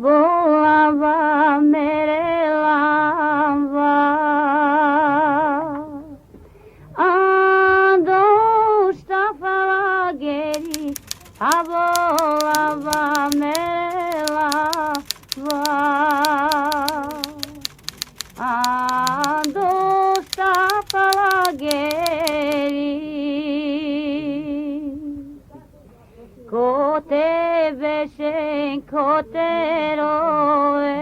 bolava mere lava ando stafala geri bolava mere lava ando stafala geri kote beshen kote roe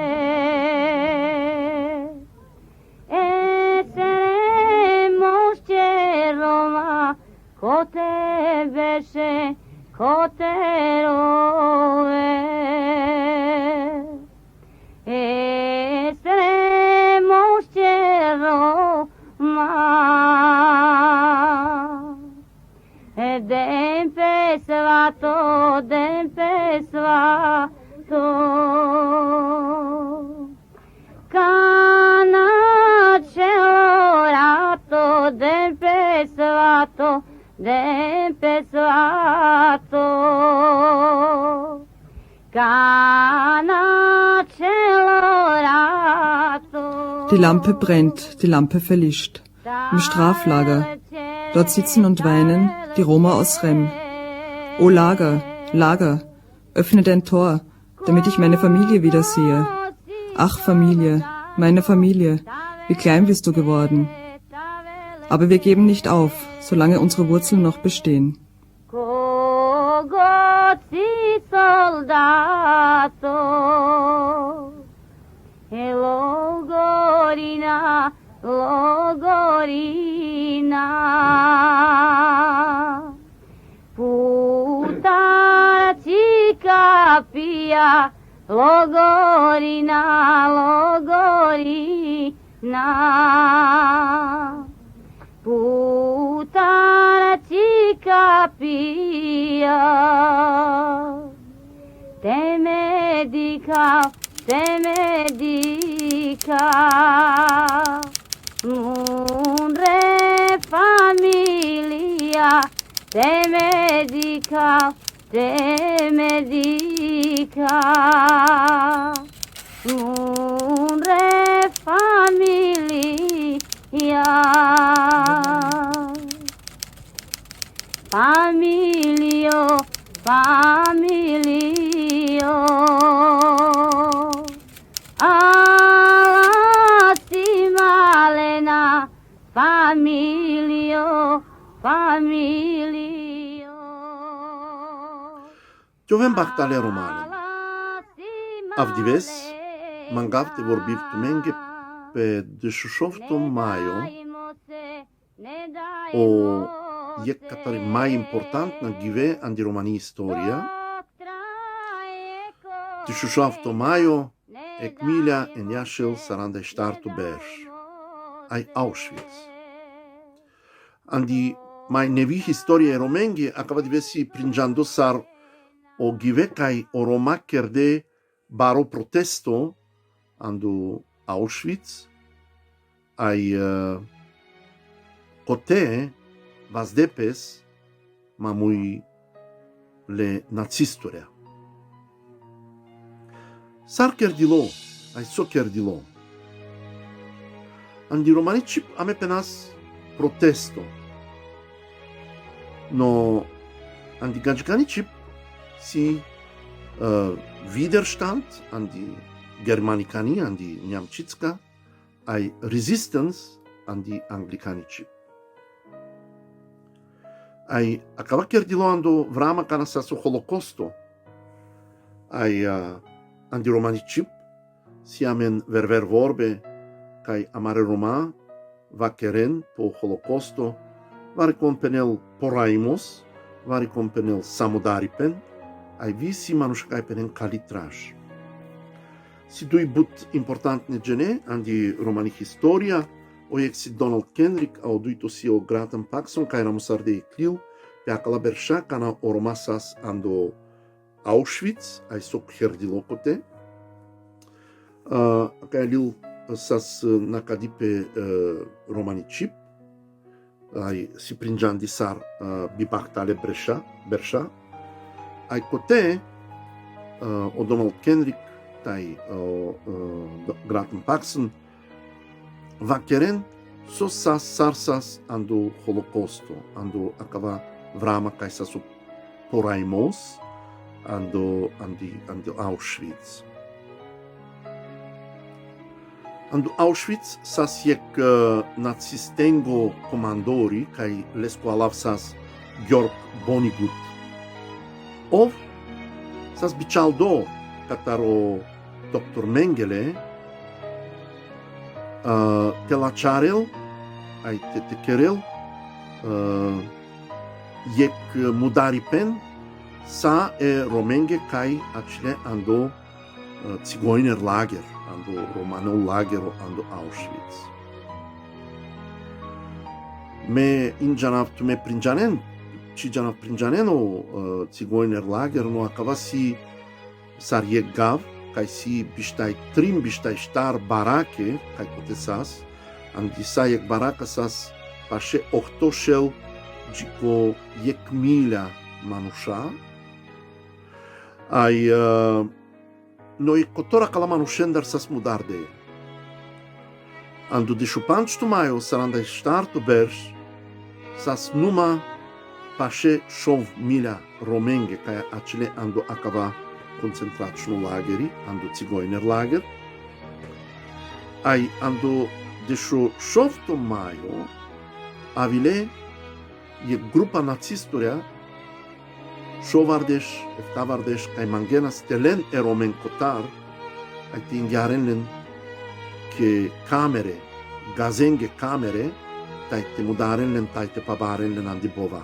eseremos Roma kote beshen kote roe eseremos Roma den pesvato Cana celorato den pesvato Cana celorato Die Lampe brennt, die Lampe verlischt. Im Straflager. Dort sitzen und weinen die Roma aus Rem. O Lager, Lager, öffne dein Tor, damit ich meine Familie wiedersehe. Ach Familie, meine Familie, wie klein bist du geworden. Aber wir geben nicht auf, solange unsere Wurzeln noch bestehen. Logorina puta chica pia Logorina puta chica pia te medica Unre familia te medica Unre familia familio Malena, familio. Jovem Bahtale Romane. Avdives, mangavte vorbivtu menge pe 28 maio o je katari mai important na give andi romani istoria. 28 maio Emilia en Jašel saranda startu berš, ai Auschwitz. Andi mai nevi historie romengi acaba di vesi pringiando sar o give kai o Roma kerde baro protesto andu Auschwitz ai kote vazdepes mamui le nazisturea. Sar kerdilo, ai so kerdilo. Andi romanici ame penas protesto. No andi gajganici si Widerstand andi germanicani, andi Niamcicka, ai resistance andi anglicanici. Ai acaba kerdilo ando vrama kana saso holocausto. Ai andi romanicip si amen verver vorbe kai amare Roma va keren po holocausto vari compenel poraimos vari compenel samudaripen ai visi manushkai penen kalitrash si dui but important ne gene andi romani historia o exi Donald Kendrick au duito si o Gratan Paxson kai ramusarde eclil pe akala bersha kana o romasas ando Auschwitz, ai sok herdilokote. Kai lil sas nakadipe romanicip, ai si pringiandi sar bibachtale Bersha. Ai kote o Donald Kendrick tai Graten Paxen, va queren so sas sarsas ando Holocausto, ando acaba vrama kai sasu poraimos, ando Auschwitz. Ando Auschwitz sas jek nazistengo komandori kai lesko alav sas Georg Bonigut. Ov sas bichaldo kataro Dr. Mengele te la charel ai te kerel jek mudari pen sa romenge kai acile ando Zigeuner Lager, ando Romano Lager, ando Auschwitz. Me injanav tu me prinjanen, ci janav prinjaneno Zigeuner Lager no akavasi sariegav, kai si bishtai trim bishtai star barake, kai potesas, andi sayek baraka sas pashe ochtoshel jiko yekmila manusha, ai noi kotora kalamanu shender sas mudarde. Ando de chupanch tu maio saranda starto berš sas numa pashe shov mila romenge kai acile ando akava koncentračno lageri, ando Zigeuner Lager. Ai ando de shov tu maio avile je grupa nacistoria Šovardesh, Eftavardesh, kai mangenas telen eromen kotar, ai ti indiarenlen ke kamere, gazenge kamere, tai te mudarenlen, tai te pabarenlen andi bova.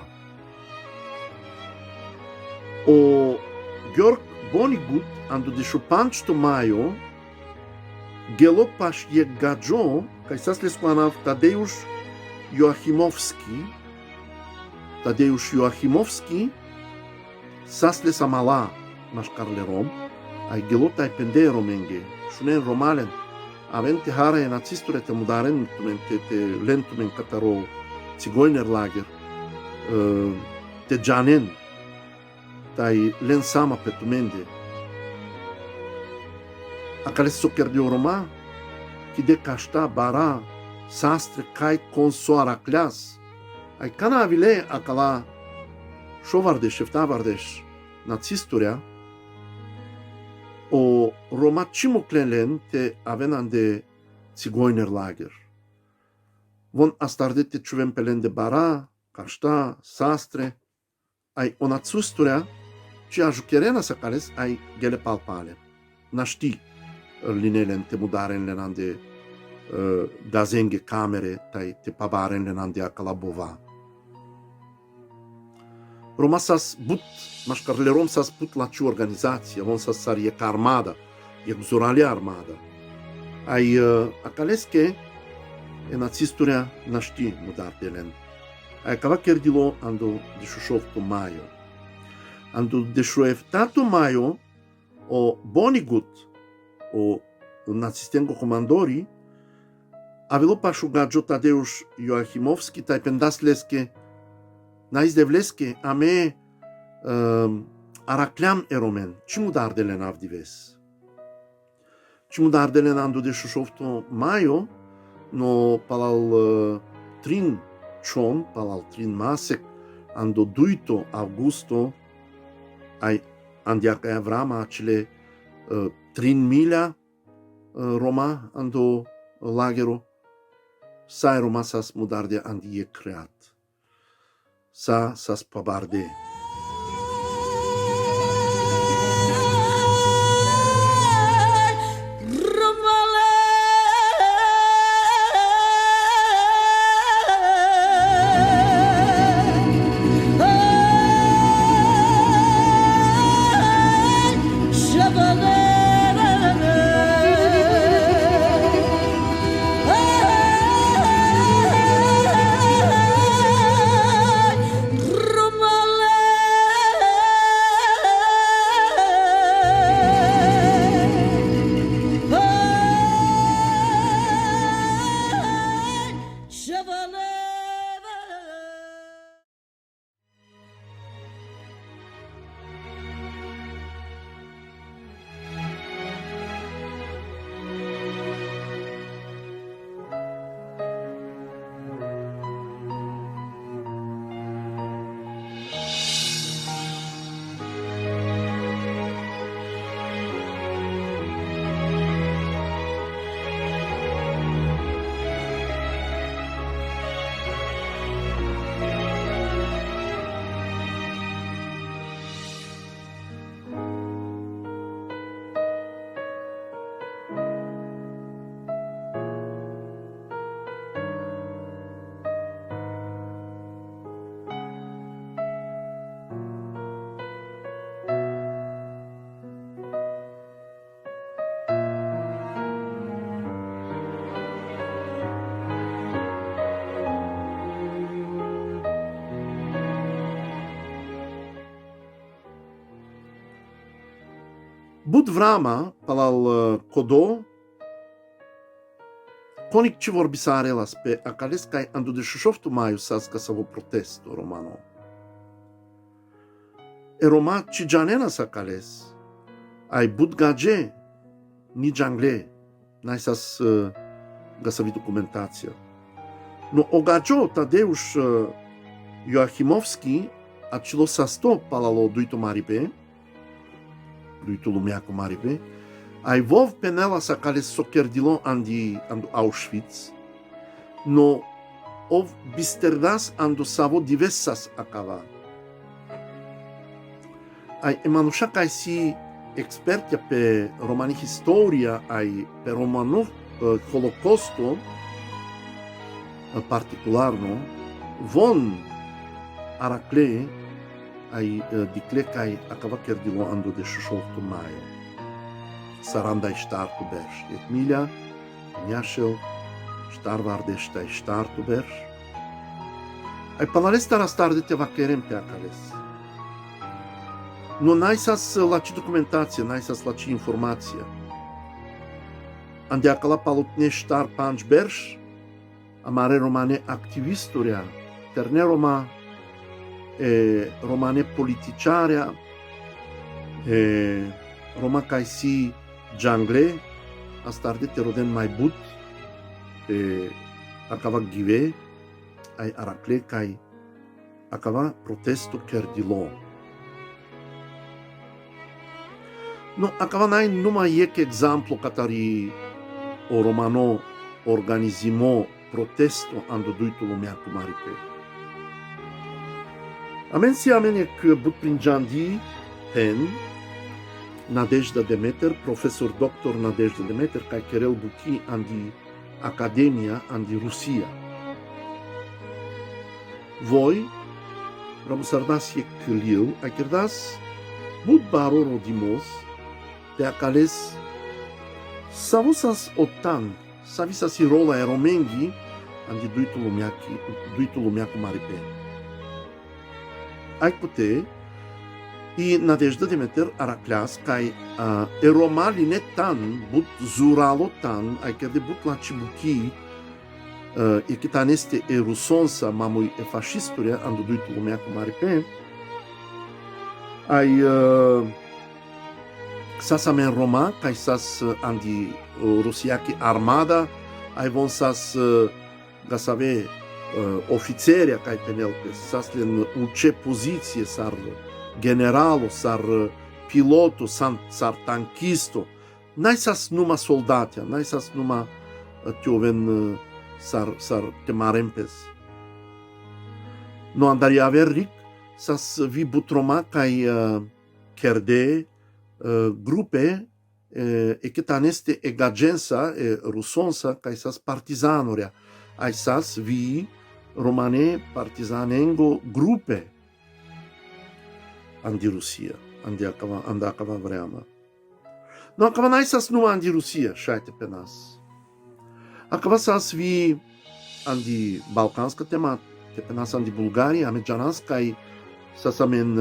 O Georg Bonigut ando de chupanch to maio, gelopash je gajo, kai sas lesquanav Tadeusz Joachimowski, sasle samala mashkarlerom, ai gelota pende romenge, shunen romalen, avente hara nacisture te mudaren te lentumen kataro Zigeuner Lager, te janen, tai len sama petumende. Akales sokerdio roma, ki de kashta bara, sastre kai konsoara klas, ai kana avile akala Šovardesh, Eftavardesh, nacisturea, o romacimo klenlen te avenan de Zigeuner Lager. Von astarde te čuven pelen de bara, kašta, sastre, ai o nacisturea, ci ajucherena sakales ai gele palpale. Naști linelen te mudaren len de gazenge kamere, tai te pabaren len de akala bova. Roma sas but, maškarlerom sas but la ci organizacija, on sas sar jeka armada, jek zoralja armada. Ai akaleske nacisturea naști mudardelen. Ai cava kerdilo ando de Šušov to maio. Ando de Šuevtato maio, o Bonigut, o nacistengo komandori, avilo pašu gađo Tadeusz Joachimowski, taj pendasleske Naizdevleske ame araklam eromen, ci mudardelen avdives. Ci mudardelen ando de Šušov to maio, no palal trin čon, palal trin masek, ando 2 augusto, ai andiaca vrama acele 3.000 Roma ando lagero, sai Roma sas mudarde andi je creat. Sas pabarde. Romale Bud vrama, palal kodo, konik ci vorbisarelas pe akales kai andu de 6 maju sas kasavo protesto romano. E Roma ci gianenas akales, ai bud gaje, ni jangle, naisas gasavi dokumentacija. No ogađo Tadeusz Joachimovski acilo sasto palalo duito maribe, duito lumiaco maribe, ai vov penela sakales sokerdilo andu Auschwitz, no ov bisterdas andu savo diversas akava. Ai emanusha kai si expertia pe romani historia ai pe romano Holocausto particular, no? Von aracle ai dicle kai acaba kerdilo andu de 6 maio. Saranda startu berš. Etmilja, njašel, starvardešta startu berš. Ai panalesta rastarde te vakerem pe acales. No naisas laci documentație, naisas laci informație. Ande acala palutne star panj berš, amare romane activisturia, terne Roma, romane politiciarea, Roma kai si jungle, astarde te roden mai but, acava give, ai aracle kai acava protesto kerdilo. No, acava nai numai ec exemplu catari o romano organizimo protesto andu duitu lumea cu maripe. Amen si amene că but prin Jandi pen Nadejda Demeter, profesor doctor Nadejda Demeter, kai kerel buki andi Academia andi Rusia. Voi, ramusardas e câliu, ai kerdas but baro rodimos, te acales savusas otan, savisas i rola e romengi andi duitu lumea cu maripe. Ai pute i Nadejda Demeter aracleas kai e romali netan but zuralo tan ai că de but la cibuchi e kitaneste e rusonsa mamui e fascisturia andu duitu lumea cu maripe. Ai sas amen Roma kai sas andi rusiaki armada ai von sas gasave ofițeria kai penelpe sas len uce poziție sar generalo, sar piloto, sar tankisto. Nai sas numa soldatia, nai sas numa tioven sar temarempes. No andaria aver ric sas vi butroma kai kerde grupe e ketaneste e gagensa e rusonsa kai sas partizanoria. Ai sas vi romane partizanengo grupe andi Rusia, andi acava vreama. No acava nai sas nu andi Rusia, šaite pe nas. Acava sas vi andi balkanska tema, te pe nas andi Bulgaria, ame džanas kai sas amen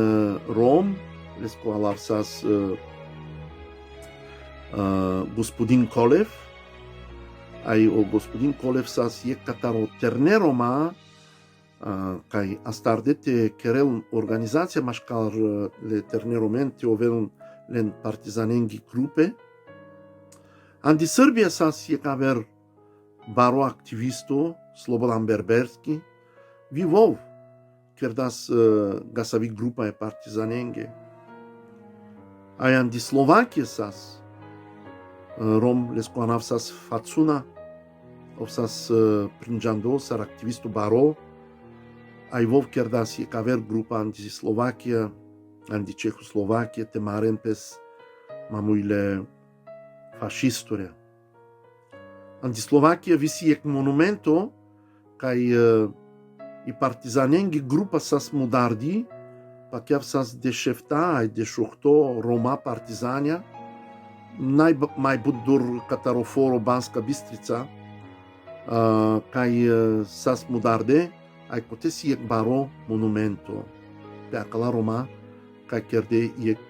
Rom, lesko alav sas gospodin Kolev, ai o gospodin Kolev sas je kataro terne Roma, kai astarde te kerel organizația mașcar le terneromente ovel len partizanengi grupe. Andi Serbia sas je kaver baro aktivisto Slobodan Berberski vivov kerdas gasavi grupa e partizanenge. Ai andi Slovakia sas Rom leskoanav sas Fatsuna of sas prinjando sar aktivisto baro. Ai vov kerdas je kaver grupa andi Slovakia, andi Čehoslovakia, te marempes mamuile fascistoria. Andi Slovakia visi ek monumento kai i partizanengi grupa sas mudardi, pa chiar sas dešefta, ai dešuhto Roma partizania, mai budur Cataroforo Banska Bistrița, kai sas mudarde, ai potesi ek baro monumento pe acala Roma ca kerde ek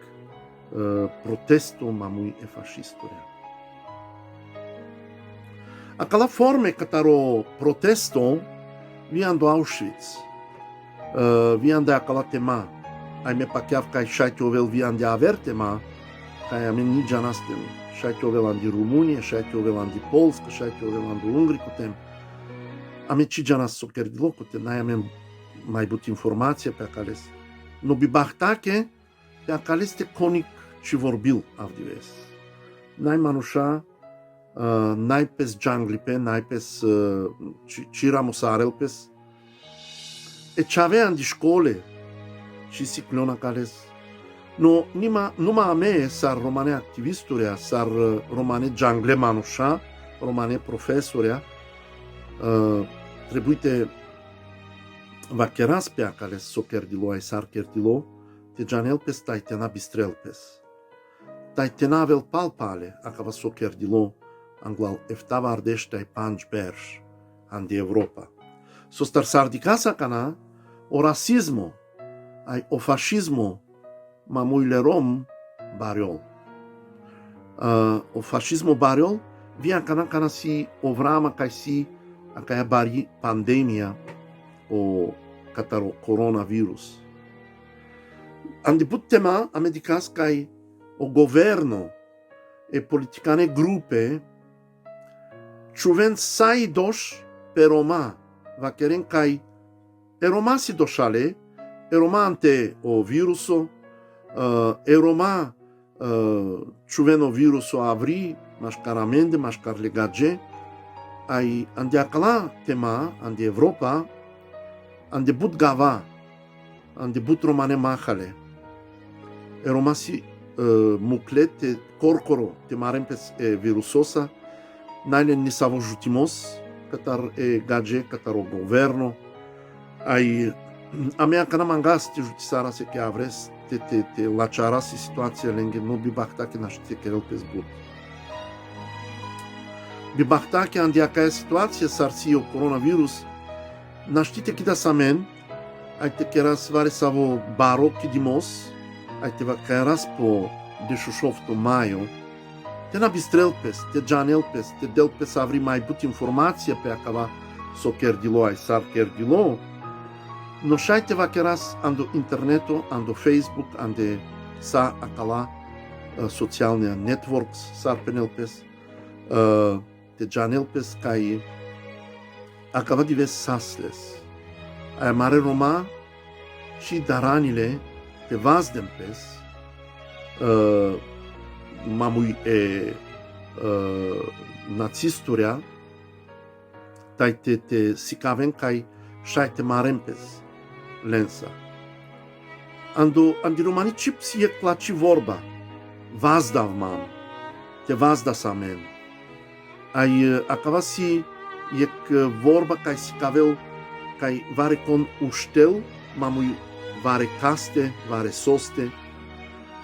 protesto mamui e fascistoria. Aquela forma que taro protesto vian do Auschwitz, vian de aquela tema, ai me pacheav kai shaitovel vian de aver tema, kai amen ni janastem, shaitovel andi Rumunie, shaitovel andi Polska, shaitovel andi Ungriku tem, ame ci janas soker di loku te, nai amen mai but informație pe acales. No bibahtake pe acales te conic ci vorbil avdives. Nai manușa, nai pes junglipe, nai pes ciramosarel pes. E ce aveam de școle și ciclona cales. No, numa a me sar romane activisturea, sar romane jungle manușa, romane profesorea, trebuite vacheras pe acales soker dilo ai sar kerdilo, te janel pes taitena bistrel pes. Taitena vel palpale, acava soker dilo, anglal eftava ardește ai panj berș, andi Europa. So star sardicasa cana, o rasismo, ai o fascismo, mamuile rom, bariol. O fascismo bariol, via cana si o vrama kai si, a caia bari pandemia, o cataro coronavirus. Andi put tema a medicas kai o governo e politicane grupe chuven sai dosh pe Roma, va keren kai e Roma si doshale, e Roma ante o viruso, e Roma chuven o viruso avri, mascaramende, mascarlegage, ai andi acala tema, andi Europa, andi but gava, andi but romane mahale, e Roma si muclete corcoro te marem pes virusosa, naile ni savo jutimos, catar e gage, catar o governo, ai a mea cana mangas te jutisara se que avres te laciara si situația lenghe no bibacta que naște que el pes but. Bibacta que andia ca situație sarsi o coronavirus, naștite que da samen, ai te keras vare savo baro que dimos, ai te va keras po de șușofto maio, te na bistrelpes, te janelpes, te delpes avri mai but informație pe acava so kerdilo ai sar kerdilo, no șai te va keras ando interneto, ando Facebook, ande sa acala socialne networks sar penelpes, te janelpes kai acava dives sasles. Ai mare Roma și daranile te vazdempes, mamui e nazisturea, tai te sicaven kai șai te marempes lensa. Andi romani cip si e placi vorba, vazdav mam, te vazda samen. Ai acava si e vorba kai sicavel kai vare con uștel, mamui vare caste, vare soste.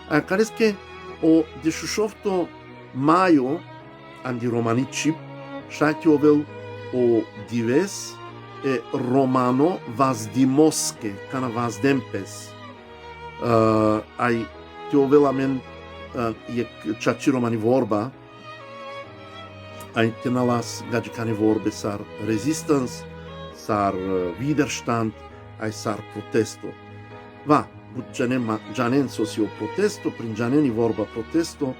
Ai cares che o de șușofto maio andi romani cip șati ovel o dives e romano vazdimoske, cana vazdempes. Ai te ovel amen e ceaci romani vorba, ai te nalas gagicane vorbe sar resistance, sar widerstand, ai sar protesto. Va, janen socio protesto, prin janeni vorba protesto,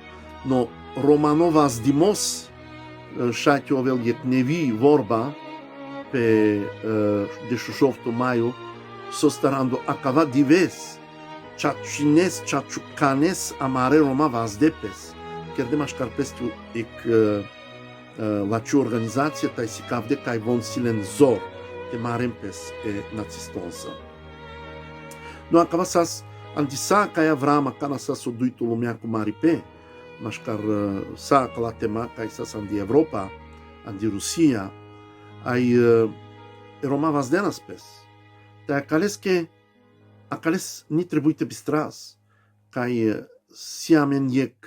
no romanovas dimos șati ovel et nevi vorba pe de șușofto maio, sostarando acava dives, ceacines, ceaciucanes amare Roma vas depes, chiar de mașcarpestu ec la ce organizație tai si cav de cai von silen zor, te marempes e nazistonsa. No acaba sas antisa caia vrama cana sa so duitu lumea cu maripe, mașcar sa la tema cai sas andi Europa, andi Rusia, ai Roma vas denas pes. Te acales ni trebuite bistras, cai siamen ec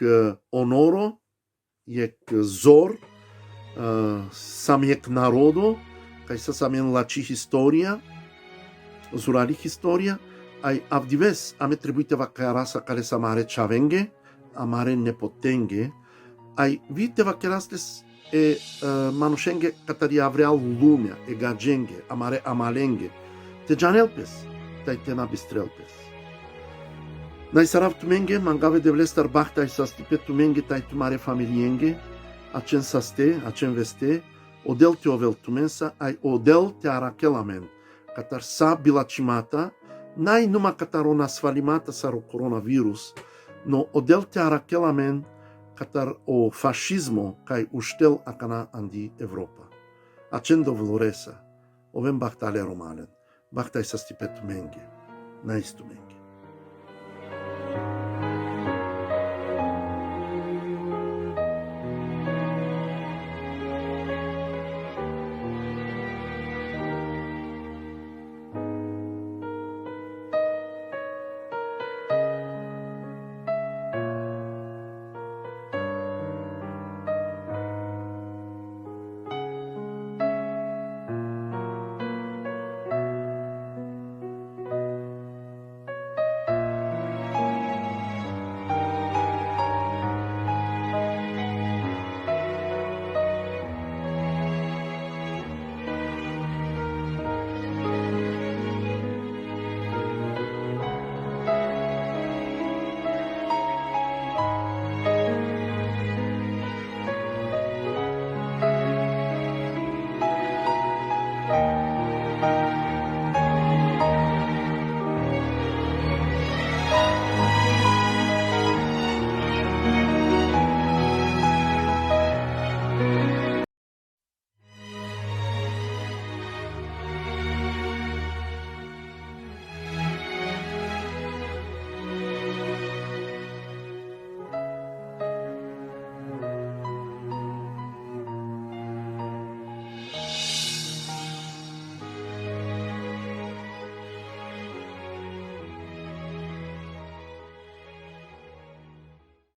onoro, ec zor, sam ec narodo, cai sa samen laci historia, zurali historia, ai avdives ame trebuite va caia rasa care sa mare ceavenghe, amare nepotenge, ai vite vacherastes manushenge cataria avreal lumea, e gagenge, amare amalenge, te janelpes, tai tena bistrelpes. Nai sarav tumenge, mangave de vlestar bachtai sastipe tumenge tai tumare familienge, acen saste, acen veste, odel te ovel tumensa, ai odel te arakelamen, catar sa bilachimata, nai numa catarona svalimata saro coronavirus, no odel te arakelamen, catar o fascismo kai ustel acana andi Europa. Acendo valoresa, ovem bachtalia romalen, bachtai sastipe tumenge, nais tumenge.